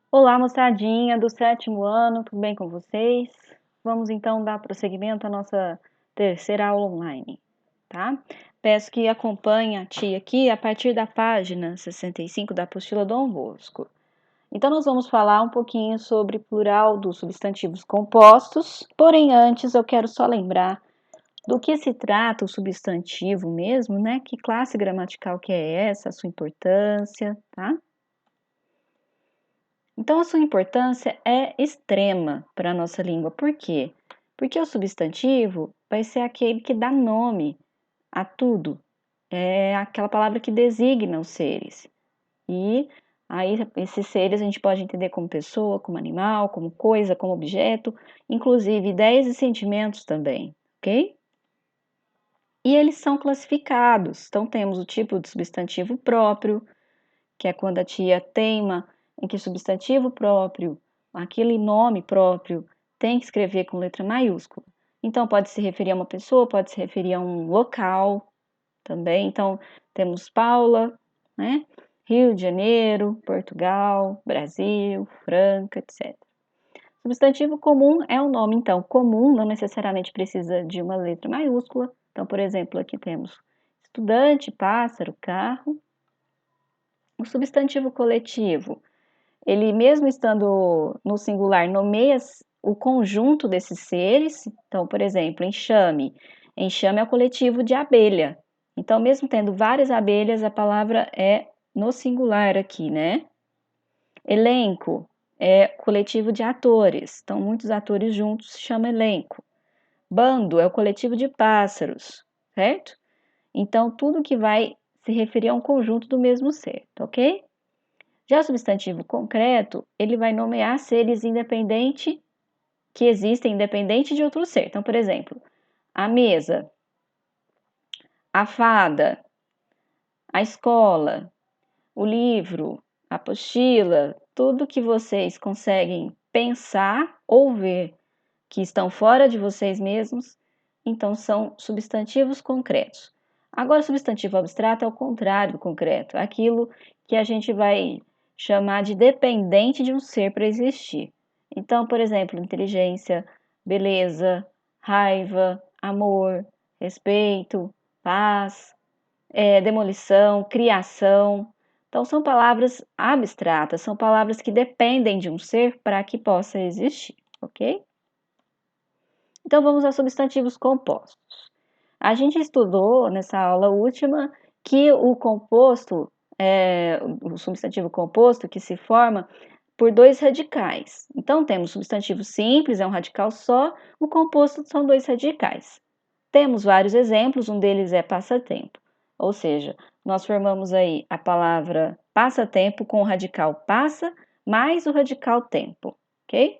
Olá, moçadinha do sétimo ano, tudo bem com vocês? Vamos então dar prosseguimento à nossa terceira aula online, tá? Peço que acompanhe a tia aqui a partir da página 65 da apostila Dom Bosco. Então, nós vamos falar um pouquinho sobre plural dos substantivos compostos, porém, antes eu quero só lembrar do que se trata o substantivo mesmo, né? Que classe gramatical que é essa, a sua importância, tá? Então, a sua importância é extrema para a nossa língua. Por quê? Porque o substantivo vai ser aquele que dá nome a tudo. É aquela palavra que designa os seres. E aí, esses seres a gente pode entender como pessoa, como animal, como coisa, como objeto, inclusive ideias e sentimentos também, ok? E eles são classificados. Então, temos o tipo de substantivo próprio, que é quando a tia teima em que substantivo próprio, aquele nome próprio, tem que escrever com letra maiúscula. Então, pode se referir a uma pessoa, pode se referir a um local também. Então, temos Paula, né? Rio de Janeiro, Portugal, Brasil, Franca, etc. Substantivo comum é um nome, então, comum, não necessariamente precisa de uma letra maiúscula. Então, por exemplo, aqui temos estudante, pássaro, carro. O substantivo coletivo, ele mesmo estando no singular, nomeia o conjunto desses seres. Então, por exemplo, enxame. Enxame é o coletivo de abelha. Então, mesmo tendo várias abelhas, a palavra é no singular aqui, né? Elenco é coletivo de atores. Então, muitos atores juntos se chama elenco. Bando é o coletivo de pássaros, certo? Então, tudo que vai se referir a um conjunto do mesmo ser, tá ok? Já o substantivo concreto, ele vai nomear seres independentes que existem independente de outro ser. Então, por exemplo, a mesa, a fada, a escola, o livro, a apostila, tudo que vocês conseguem pensar ou ver que estão fora de vocês mesmos, então são substantivos concretos. Agora, o substantivo abstrato é o contrário do concreto, aquilo que a gente vai chamar de dependente de um ser para existir. Então, por exemplo, inteligência, beleza, raiva, amor, respeito, paz, demolição, criação. Então, são palavras abstratas, são palavras que dependem de um ser para que possa existir, ok? Então, vamos aos substantivos compostos. A gente estudou nessa aula última que o substantivo composto que se forma por dois radicais. Então, temos substantivo simples, é um radical só, o composto são dois radicais. Temos vários exemplos, um deles é passatempo. Ou seja, nós formamos aí a palavra passatempo com o radical passa mais o radical tempo, ok?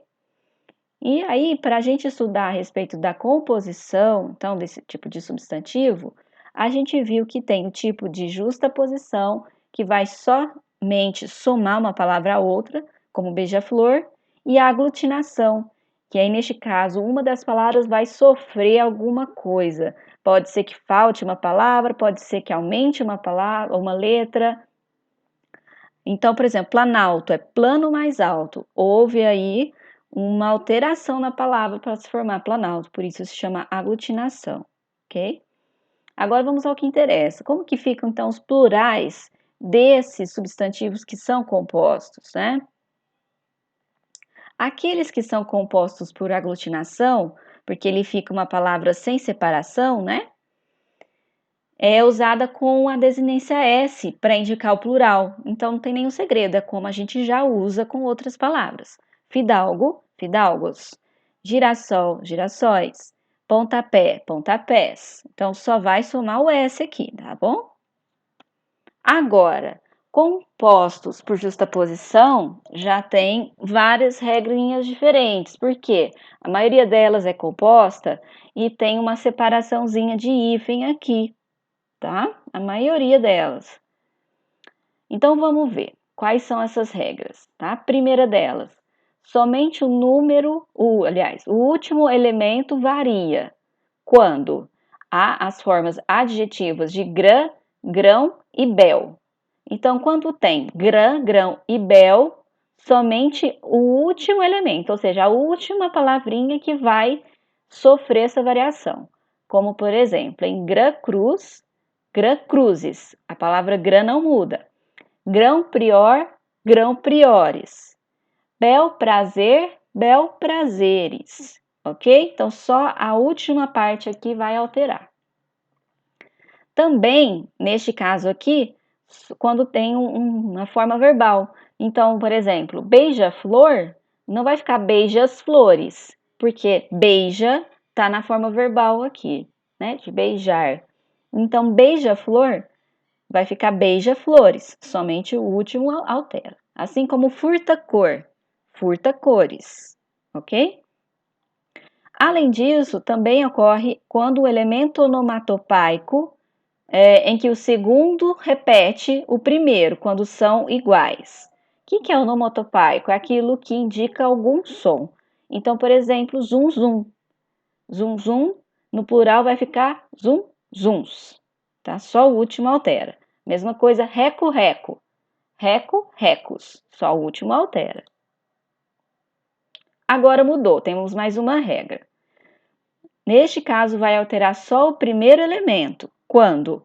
E aí, para a gente estudar a respeito da composição, então, desse tipo de substantivo, a gente viu que tem o tipo de justaposição, que vai somente somar uma palavra a outra, como beija-flor, e a aglutinação, que aí, neste caso, uma das palavras vai sofrer alguma coisa. Pode ser que falte uma palavra, pode ser que aumente uma palavra, uma letra. Então, por exemplo, planalto é plano mais alto. Houve aí uma alteração na palavra para se formar planalto, por isso se chama aglutinação, ok? Agora vamos ao que interessa. Como que ficam então os plurais desses substantivos que são compostos, né? Aqueles que são compostos por aglutinação, porque ele fica uma palavra sem separação, né? É usada com a desinência S para indicar o plural. Então não tem nenhum segredo, é como a gente já usa com outras palavras. Fidalgo, fidalgos. Girassol, girassóis. Pontapé, pontapés. Então só vai somar o S aqui, tá bom? Agora, compostos por justaposição já tem várias regrinhas diferentes, porque a maioria delas é composta e tem uma separaçãozinha de hífen aqui, tá? A maioria delas. Então vamos ver quais são essas regras, tá? A primeira delas, somente o número, o último elemento varia quando há as formas adjetivas de grã, grão e bel. Então, quando tem grã, grão e bel, somente o último elemento, ou seja, a última palavrinha que vai sofrer essa variação. Como, por exemplo, em grã cruz, grã cruzes. A palavra grã não muda. Grão prior, grão priores. Bel prazer, bel prazeres. Ok? Então, só a última parte aqui vai alterar. Também, neste caso aqui, quando tem uma forma verbal. Então, por exemplo, beija-flor não vai ficar beijas-flores, porque beija está na forma verbal aqui, né? De beijar. Então, beija-flor vai ficar beija-flores, somente o último altera. Assim como furta-cor, furta-cores, ok? Além disso, também ocorre quando o elemento onomatopaico em que o segundo repete o primeiro, quando são iguais. O que é onomatopaico? É aquilo que indica algum som. Então, por exemplo, zum, zum. Zum, zum, no plural vai ficar zum, zuns. Tá? Só o último altera. Mesma coisa, reco, reco. Reco, recos. Só o último altera. Agora mudou, temos mais uma regra. Neste caso, vai alterar só o primeiro elemento, quando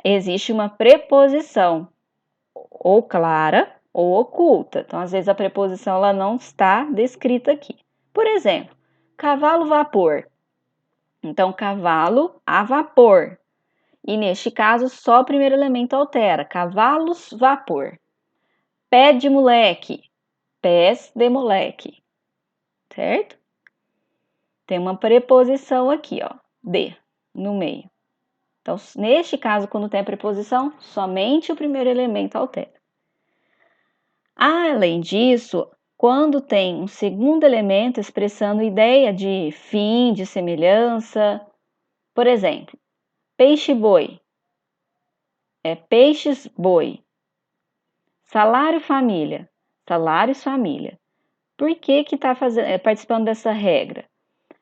existe uma preposição, ou clara ou oculta. Então, às vezes, a preposição ela não está descrita aqui. Por exemplo, cavalo vapor. Então, cavalo a vapor. E neste caso, só o primeiro elemento altera. Cavalos vapor. Pé de moleque. Pés de moleque. Certo? Tem uma preposição aqui, ó, de, no meio. Então, neste caso, quando tem a preposição, somente o primeiro elemento altera. Além disso, quando tem um segundo elemento expressando ideia de fim, de semelhança, por exemplo, peixe-boi, é peixes-boi. Salário-família, salários-família. Por que que está participando dessa regra?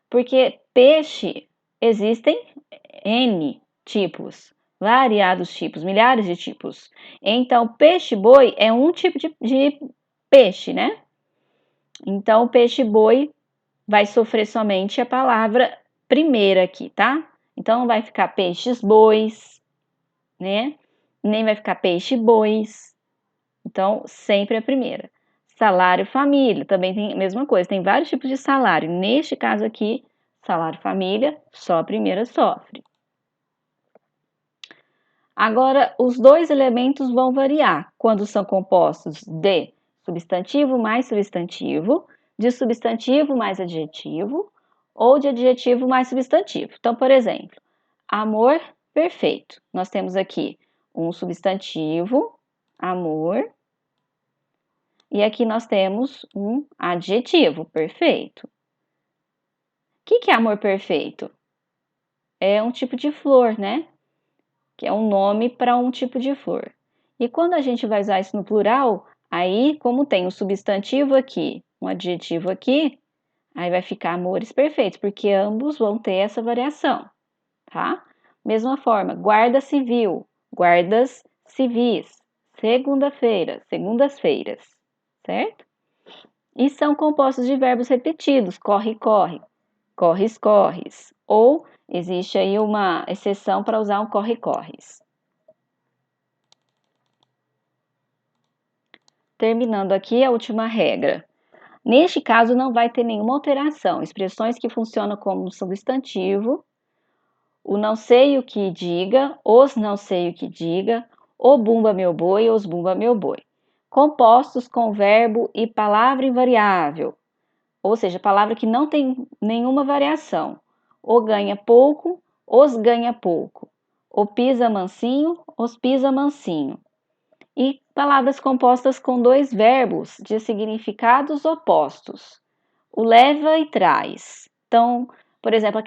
Porque peixe, existem N tipos, variados tipos, milhares de tipos. Então, peixe-boi é um tipo de peixe, né? Então, o peixe-boi vai sofrer somente a palavra primeira aqui, tá? Então, não vai ficar peixes-bois, né? Nem vai ficar peixe-bois. Então, sempre a primeira. Salário-família, também tem a mesma coisa, tem vários tipos de salário. Neste caso aqui, salário-família, só a primeira sofre. Agora, os dois elementos vão variar quando são compostos de substantivo mais substantivo, de substantivo mais adjetivo ou de adjetivo mais substantivo. Então, por exemplo, amor perfeito. Nós temos aqui um substantivo, amor, e aqui nós temos um adjetivo, perfeito. O que é amor perfeito? É um tipo de flor, né? Que é um nome para um tipo de flor. E quando a gente vai usar isso no plural, aí, como tem um substantivo aqui, um adjetivo aqui, aí vai ficar amores perfeitos, porque ambos vão ter essa variação, tá? Mesma forma, guarda civil, guardas civis, segunda-feira, segundas-feiras, certo? E são compostos de verbos repetidos, corre, corre, corres, corres, ou existe aí uma exceção para usar um corre, corres. Terminando aqui a última regra. Neste caso, não vai ter nenhuma alteração. Expressões que funcionam como substantivo, o não sei o que diga, os não sei o que diga, o bumba meu boi, os bumba meu boi. Compostos com verbo e palavra invariável, ou seja, palavra que não tem nenhuma variação. O ganha pouco, os ganha pouco. O pisa mansinho, os pisa mansinho. E palavras compostas com dois verbos de significados opostos. O leva e traz. Então, por exemplo,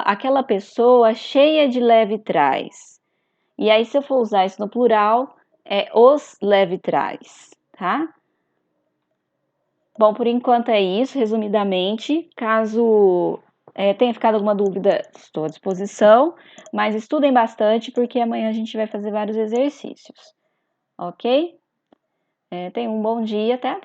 aquela pessoa cheia de leva e traz. E aí, se eu for usar isso no plural, é os leva e traz, tá? Bom, por enquanto é isso, resumidamente. Caso tenha ficado alguma dúvida, estou à disposição. Mas estudem bastante, porque amanhã a gente vai fazer vários exercícios. Ok? Tenham um bom dia, até a próxima.